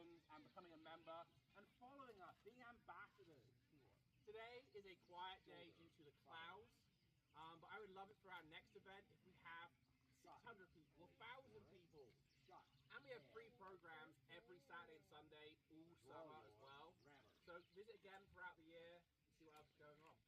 traditions and becoming a member and following us, being ambassadors. Today is a quiet day due to the clouds, but I would love it for our next event if we have 600 people, 1,000 people. And we have free programs every Saturday and Sunday, all summer as well. So visit again throughout the year and see what else is going on.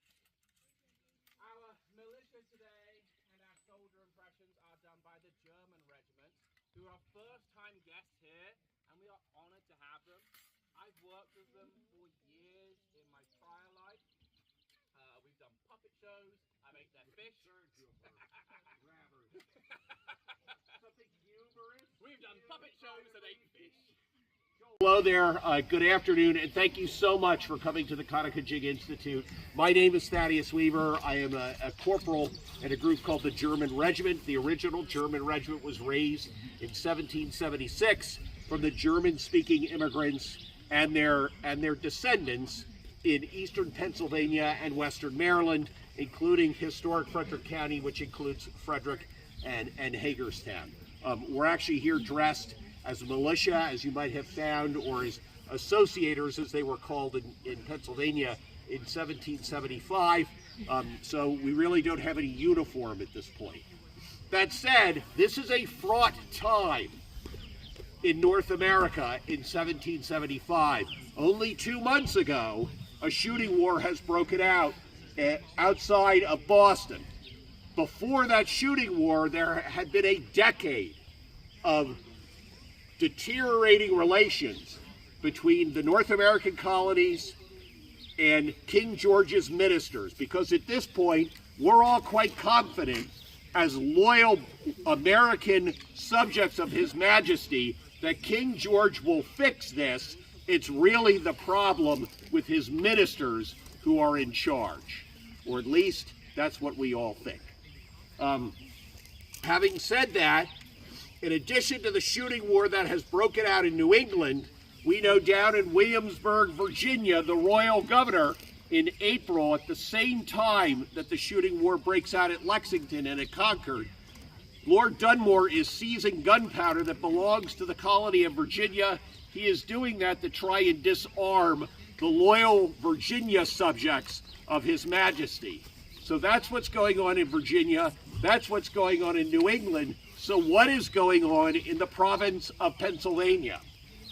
Our militia today and our soldier impressions are done by the German Regiment, who are first-time guests here, and we are honored to have them. I've worked with them for years in my prior life. We've done puppet shows. I make their fish. Something humorous. We've done puppet shows and ate fish. Hello there, good afternoon, and thank you so much for coming to the Conococheague Institute. My name is Thadius Weaver. I am a corporal in a group called the German Regiment. The original German Regiment was raised in 1776 from the German-speaking immigrants and their descendants in eastern Pennsylvania and western Maryland, including historic Frederick County, which includes Frederick and Hagerstown. We're actually here dressed as militia, as you might have found, or as associators, as they were called in Pennsylvania in 1775. So we really don't have any uniform at this point. That said, this is a fraught time in North America in 1775. Only 2 months ago, a shooting war has broken out outside of Boston. Before that shooting war, there had been a decade of deteriorating relations between the North American colonies and King George's ministers, because at this point, we're all quite confident as loyal American subjects of His Majesty that King George will fix this. It's really the problem with his ministers who are in charge, or at least that's what we all think. Having said that, in addition to the shooting war that has broken out in New England, we know down in Williamsburg, Virginia, the royal governor in April, at the same time that the shooting war breaks out at Lexington and at Concord, Lord Dunmore is seizing gunpowder that belongs to the colony of Virginia. He is doing that to try and disarm the loyal Virginia subjects of His Majesty. So that's what's going on in Virginia. That's what's going on in New England. So what is going on in the province of Pennsylvania?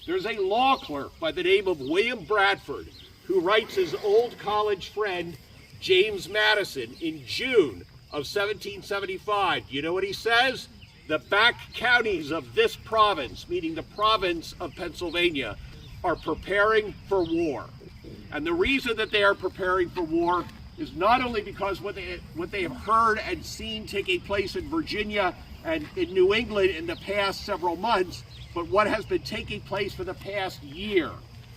There's a law clerk by the name of William Bradford who writes his old college friend James Madison in June of 1775. You know what he says? The back counties of this province, meaning the province of Pennsylvania, are preparing for war. And the reason that they are preparing for war is not only because what they have heard and seen taking place in Virginia and in New England in the past several months, but what has been taking place for the past year.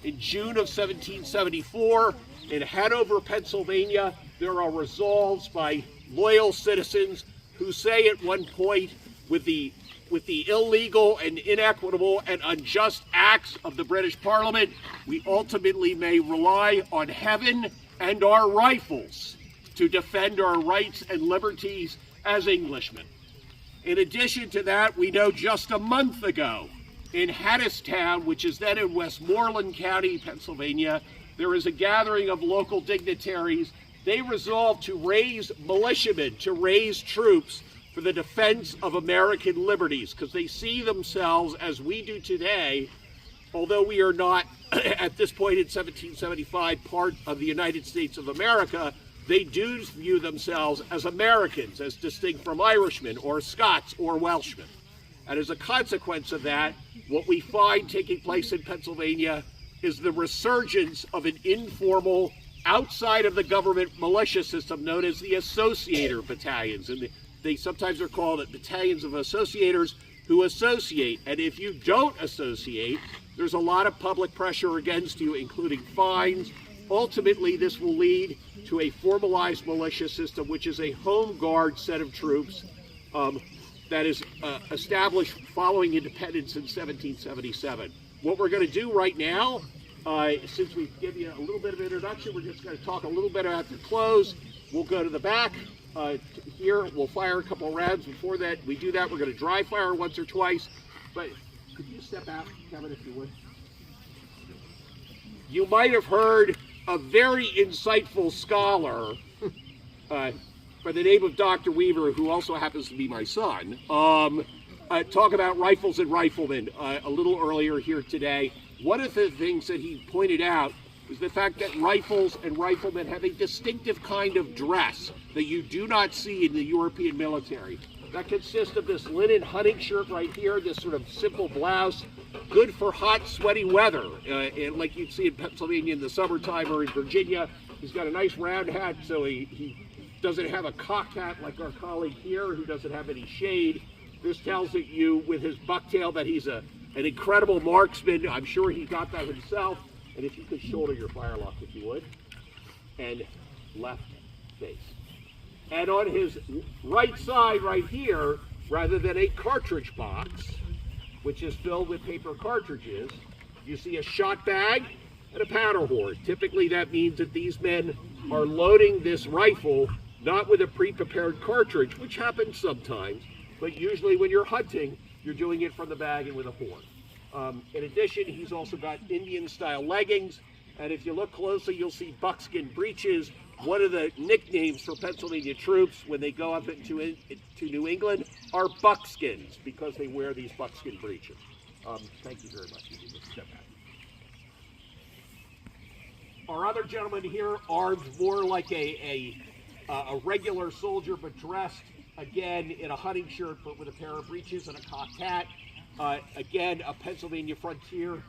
In June of 1774, in Hanover, Pennsylvania, there are resolves by loyal citizens who say at one point, with the illegal and inequitable and unjust acts of the British Parliament, we ultimately may rely on heaven and our rifles to defend our rights and liberties as Englishmen. In addition to that, we know just a month ago in Hattistown, which is then in Westmoreland County, Pennsylvania, there is a gathering of local dignitaries. They resolved to raise militiamen, to raise troops for the defense of American liberties, because they see themselves, as we do today, although we are not, at this point in 1775, part of the United States of America, they do view themselves as Americans, as distinct from Irishmen or Scots or Welshmen. And as a consequence of that, what we find taking place in Pennsylvania is the resurgence of an informal, outside of the government militia system known as the associator battalions. And they sometimes are called battalions of associators who associate. And if you don't associate, there's a lot of public pressure against you, including fines. Ultimately, this will lead to a formalized militia system, which is a home guard set of troops that is established following independence in 1777. What we're going to do right now, since we've given you a little bit of introduction, we're just going to talk a little bit about the close. We'll go to the back. Here, we'll fire a couple of rounds. Before that, we do that. We're going to dry fire once or twice. But could you step out, Kevin, if you would? you might have heard a very insightful scholar by the name of Dr. Weaver, who also happens to be my son, talk about rifles and riflemen a little earlier here today. One of the things that he pointed out was the fact that rifles and riflemen have a distinctive kind of dress that you do not see in the European military. That consists of this linen hunting shirt right here, this sort of simple blouse, good for hot, sweaty weather, and like you'd see in Pennsylvania in the summertime or in Virginia. He's got a nice round hat, so he doesn't have a cocked hat like our colleague here, who doesn't have any shade. This tells you with his bucktail that he's an incredible marksman. I'm sure he got that himself. And if you could shoulder your firelock, if you would, and left face. And on his right side right here, rather than a cartridge box, which is filled with paper cartridges, you see a shot bag and a powder horn. Typically that means that these men are loading this rifle not with a pre-prepared cartridge, which happens sometimes, but usually when you're hunting, you're doing it from the bag and with a horn. In addition, he's also got Indian-style leggings, and if you look closely, you'll see buckskin breeches. One of the nicknames for Pennsylvania troops when they go up to New England are buckskins, because they wear these buckskin breeches. Thank you very much. You can step back. Our other gentleman here, armed more like a regular soldier, but dressed again in a hunting shirt, but with a pair of breeches and a cocked hat. Again, a Pennsylvania frontier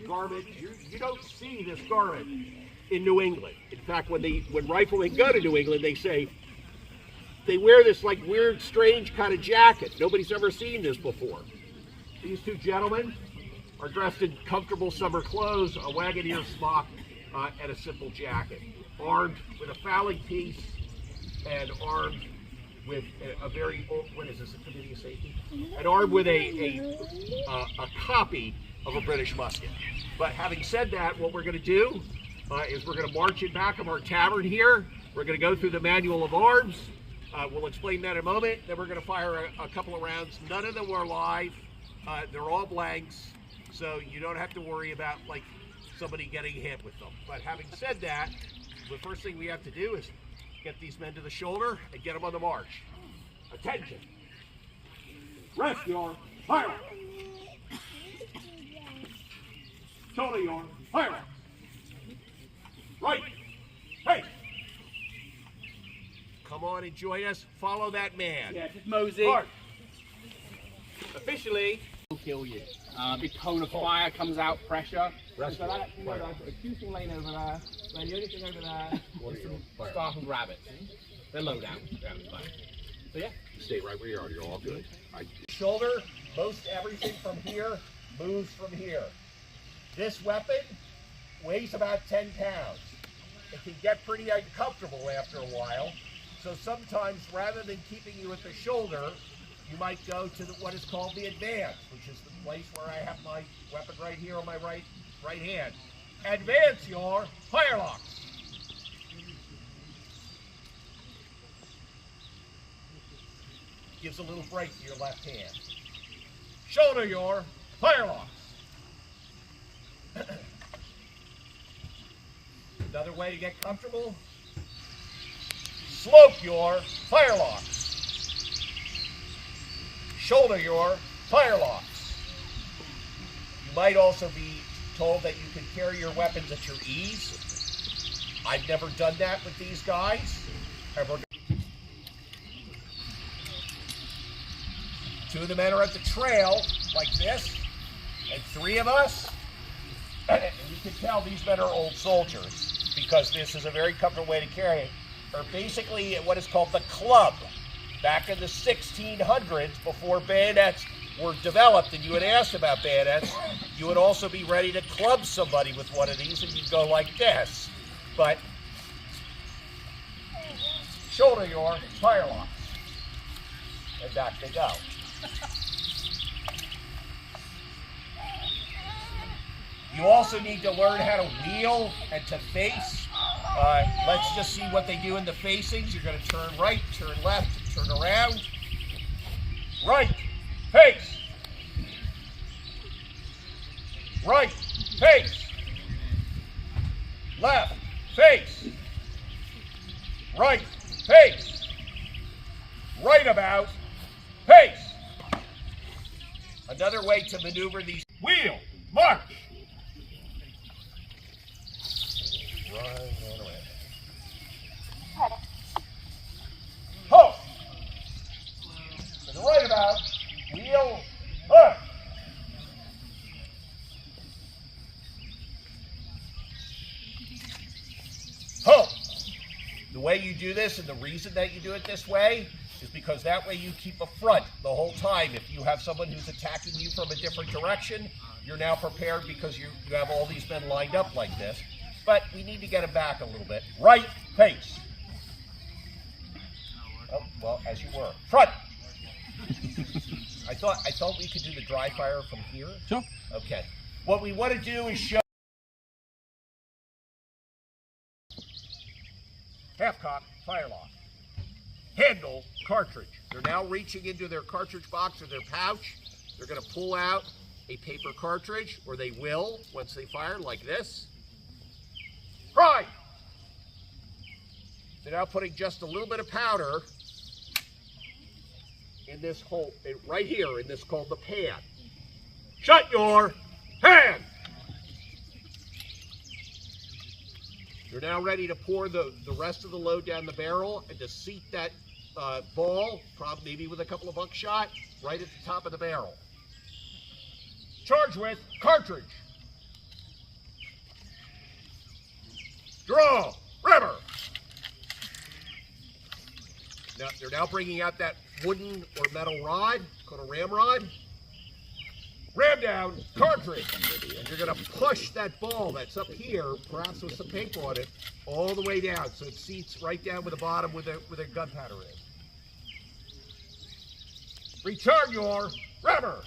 garment. You don't see this garment in New England. In fact, when riflemen go to New England, they say they wear this like weird, strange kind of jacket. Nobody's ever seen this before. These two gentlemen are dressed in comfortable summer clothes, a wagoneer smock, and a simple jacket, armed with a fowling piece and armed with a very old, what is this, a committee of safety? And armed with a copy of a British musket. But having said that, what we're going to do is we're going to march in back of our tavern here. We're going to go through the manual of arms. We'll explain that in a moment. Then we're going to fire a couple of rounds. None of them are live. They're all blanks, so you don't have to worry about like somebody getting hit with them. But having said that, the first thing we have to do is get these men to the shoulder and get them on the march. Attention. Rest your fire. Shoulder your fire. Right. Hey. Come on and join us. Follow that man. Yeah, just mosey. March. Officially, will kill you. Big cone of fire comes out, pressure. Rest So that, you know, like a shooting lane over there. Then the only thing over there is some startled rabbits. They're low down the back. So yeah. Stay right where you are. You're all good. Shoulder, most everything from here moves from here. This weapon weighs about 10 pounds. It can get pretty uncomfortable after a while. So sometimes, rather than keeping you at the shoulder, you might go to what is called the advance, which is the place where I have my weapon right here on my right hand. Advance your firelocks. Gives a little break to your left hand. Shoulder your firelocks. Another way to get comfortable. Slope your firelocks. Shoulder your firelocks. You might also be told that you can carry your weapons at your ease. I've never done that with these guys. Two of the men are at the trail, like this, and three of us, and you can tell these men are old soldiers, because this is a very comfortable way to carry it, are basically at what is called the club. Back in the 1600s, before bayonets were developed, and you had asked about bayonets, you would also be ready to club somebody with one of these, and you'd go like this. But shoulder your firelocks, and back they go. You also need to learn how to wheel and to face. Let's just see what they do in the facings. You're going to turn right, turn left, turn around. Right, face. Right, face. left, face, right, face, right about, face. Another way to maneuver these. Wheel, march. Run away. Halt. To the right about, wheel, march. Halt. The way you do this, and the reason that you do it this way, is because that way you keep a front the whole time. If you have someone who's attacking you from a different direction, you're now prepared because you have all these men lined up like this. But we need to get them back a little bit. Right face. Oh, well, as you were. Front. I thought we could do the dry fire from here. Sure. Okay. What we want to do is show half cock, fire lock. Handle, cartridge. They're now reaching into their cartridge box or their pouch. They're going to pull out a paper cartridge, or they will once they fire, like this. Prime. They're now putting just a little bit of powder in this hole, right here, in this called the pan. Shut your hand. You're now ready to pour the rest of the load down the barrel and to seat that ball, probably maybe with a couple of buckshot, right at the top of the barrel. Charge with cartridge. Draw, river. Now, they're now bringing out that wooden or metal rod, called a ramrod. Ram down, cartridge. And you're going to push that ball that's up here, perhaps with some paper on it, all the way down, so it seats right down with the bottom where the gunpowder is. Return your rubber.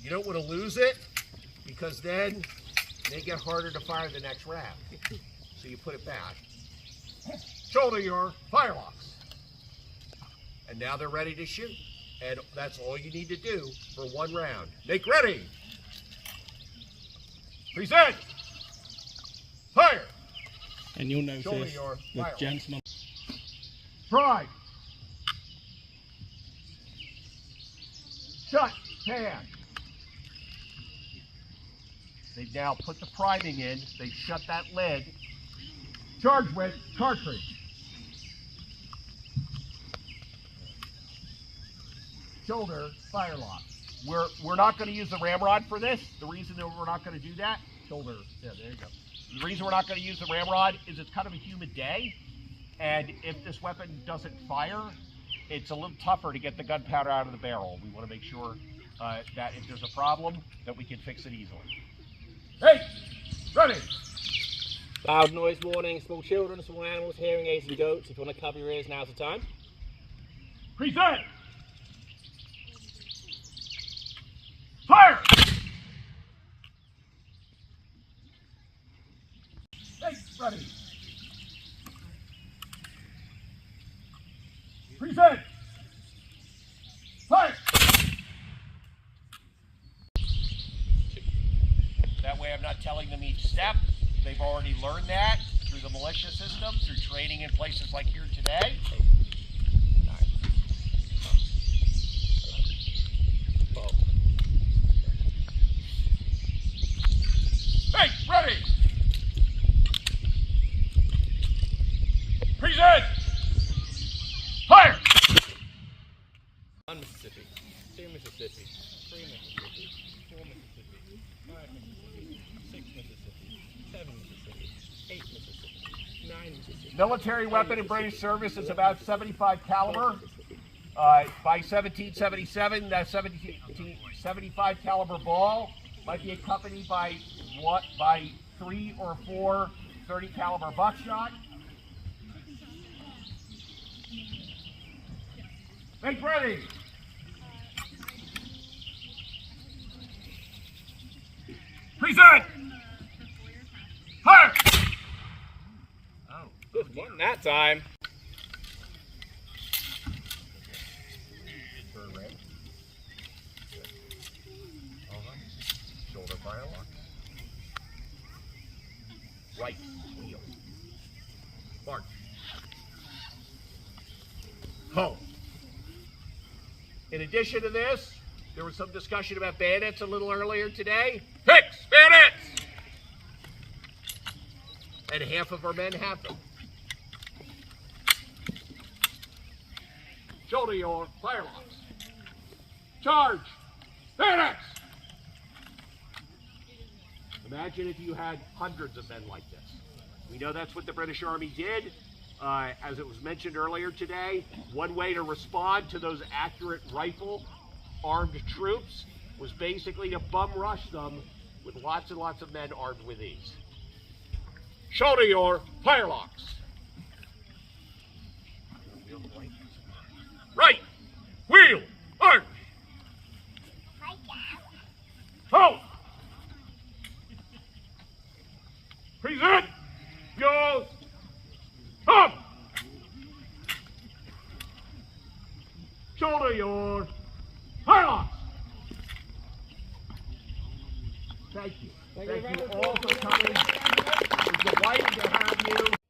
You don't want to lose it, because then it may get harder to fire the next round. So you put it back. Shoulder your firelocks. And now they're ready to shoot. And that's all you need to do for one round. Make ready. Present. Fire. And you'll notice your the fire. gentleman. Prime. Shut. Pan. They've now put the priming in. They shut that lid. Charge with cartridge. Shoulder fire lock. We're not going to use the ramrod for this. The reason that we're not going to do that, shoulder, yeah, there you go. The reason we're not going to use the ramrod is it's kind of a humid day, and if this weapon doesn't fire, it's a little tougher to get the gunpowder out of the barrel. We want to make sure that if there's a problem, that we can fix it easily. Hey, ready. Loud noise warning, small children, small animals, hearing aids and goats. If you want to cover your ears, now's the time. Present. Fire! Hey, ready. Present. Fire! That way I'm not telling them each step. They've already learned that through the militia system, through training in places like here today. Hey, ready! Present! Fire! 1 Mississippi, 2 Mississippi, 3 Mississippi, 4 Mississippi, 5 Mississippi, 6 Mississippi, 7 Mississippi, 8 Mississippi, 9 Mississippi. Military weapon in British service is about 75 caliber. By 1777, that 75 caliber ball might be accompanied by 3 or 4 30 caliber buckshot. Make ready. Present. Fire. Oh, Good one that time. Shoulder fire lock. Right. Wheel. March. Home. In addition to this, there was some discussion about bayonets a little earlier today. Fix bayonets! And half of our men have them. Shoulder your firelocks. Charge! Bayonets! Imagine if you had hundreds of men like this. We know that's what the British Army did. As it was mentioned earlier today, one way to respond to those accurate rifle armed troops was basically to bum rush them with lots and lots of men armed with these. Shoulder your firelocks. Right. Wheel. Arch. Halt. Present. Yours. Up. Shoulder your firelocks. Thank you. Thank you all for coming. It's a delight to have you.